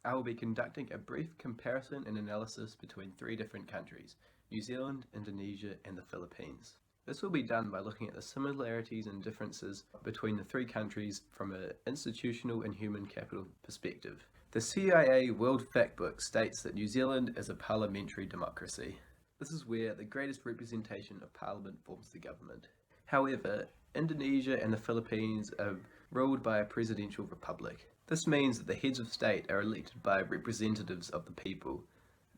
I will be conducting a brief comparison and analysis between 3 different countries, New Zealand, Indonesia, and the Philippines. This will be done by looking at the similarities and differences between the 3 countries from an institutional and human capital perspective. The CIA World Factbook states that New Zealand is a parliamentary democracy. This is where the greatest representation of parliament forms the government. However, Indonesia and the Philippines are ruled by a presidential republic. This means that the heads of state are elected by representatives of the people,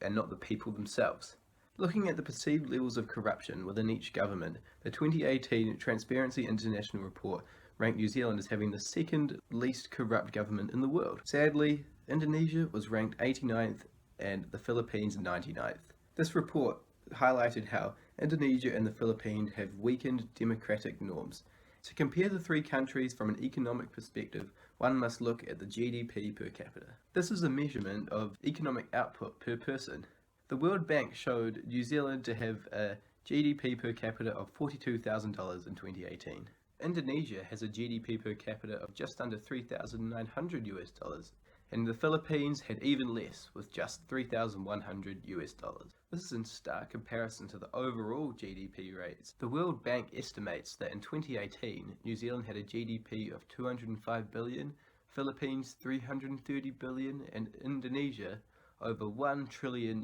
and not the people themselves. Looking at the perceived levels of corruption within each government, the 2018 Transparency International report ranked New Zealand as having the second least corrupt government in the world. Sadly, Indonesia was ranked 89th and the Philippines 99th. This report highlighted how Indonesia and the Philippines have weakened democratic norms. To compare the 3 countries from an economic perspective, one must look at the GDP per capita. This is a measurement of economic output per person. The World Bank showed New Zealand to have a GDP per capita of $42,000 in 2018. Indonesia has a GDP per capita of just under $3,900, and the Philippines had even less, with just $3,100. This is in stark comparison to the overall GDP rates. The World Bank estimates that in 2018, New Zealand had a GDP of $205 billion, Philippines $330 billion, and Indonesia over $1 trillion.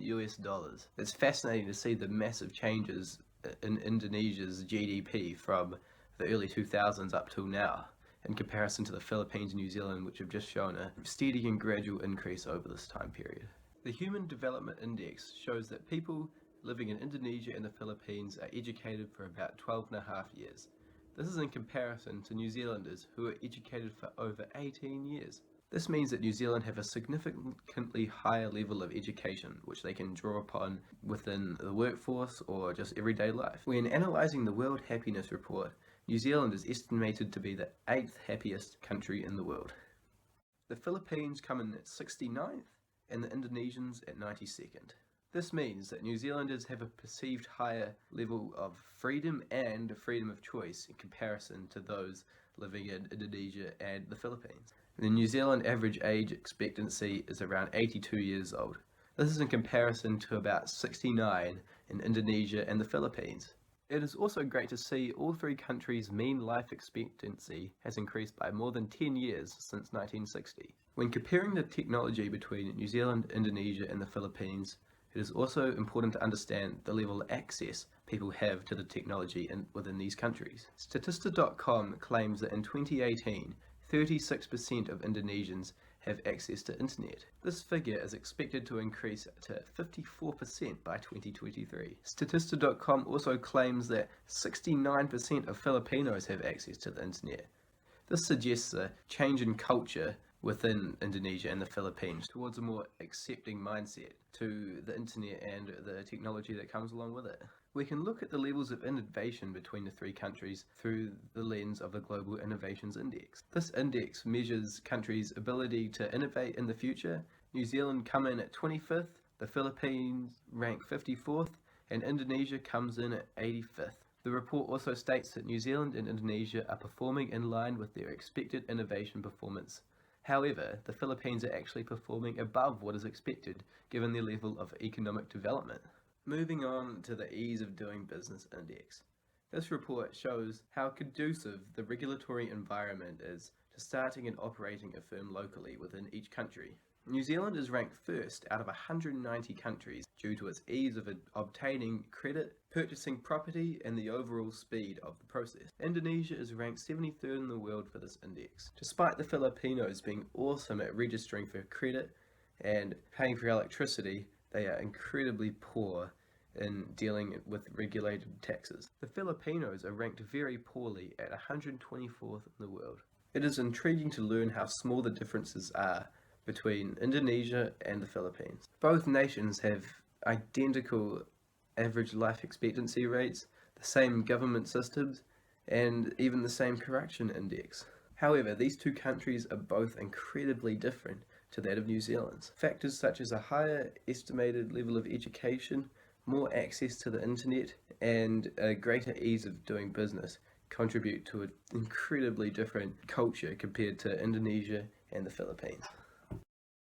It's fascinating to see the massive changes in Indonesia's GDP from the early 2000s up till now, in comparison to the Philippines and New Zealand, which have just shown a steady and gradual increase over this time period. The Human Development Index shows that people living in Indonesia and the Philippines are educated for about 12.5 years. This is in comparison to New Zealanders who are educated for over 18 years. This means that New Zealand have a significantly higher level of education, which they can draw upon within the workforce or just everyday life. When analysing the World Happiness Report, New Zealand is estimated to be the 8th happiest country in the world. The Philippines come in at 69th and the Indonesians at 92nd. This means that New Zealanders have a perceived higher level of freedom and freedom of choice in comparison to those living in Indonesia and the Philippines. The New Zealand average age expectancy is around 82 years old. This is in comparison to about 69 in Indonesia and the Philippines. It is also great to see all 3 countries' mean life expectancy has increased by more than 10 years since 1960. When comparing the technology between New Zealand, Indonesia and the Philippines, it is also important to understand the level of access people have to the technology within these countries. Statista.com claims that in 2018, 36% of Indonesians have access to internet. This figure is expected to increase to 54% by 2023. Statista.com also claims that 69% of Filipinos have access to the internet. This suggests a change in culture within Indonesia and the Philippines towards a more accepting mindset to the internet and the technology that comes along with it. We can look at the levels of innovation between the 3 countries through the lens of the Global Innovations Index. This index measures countries' ability to innovate in the future. New Zealand come in at 25th, the Philippines rank 54th, and Indonesia comes in at 85th. The report also states that New Zealand and Indonesia are performing in line with their expected innovation performance. However, the Philippines are actually performing above what is expected given their level of economic development. Moving on to the Ease of Doing Business Index. This report shows how conducive the regulatory environment is to starting and operating a firm locally within each country. New Zealand is ranked first out of 190 countries due to its ease of obtaining credit, purchasing property, and the overall speed of the process. Indonesia is ranked 73rd in the world for this index. Despite the Filipinos being awesome at registering for credit and paying for electricity, they are incredibly poor in dealing with regulated taxes. The Filipinos are ranked very poorly at 124th in the world. It is intriguing to learn how small the differences are between Indonesia and the Philippines. Both nations have identical average life expectancy rates, the same government systems, and even the same corruption index. However, these 2 countries are both incredibly different to that of New Zealand's. Factors such as a higher estimated level of education, more access to the internet, and a greater ease of doing business contribute to an incredibly different culture compared to Indonesia and the Philippines.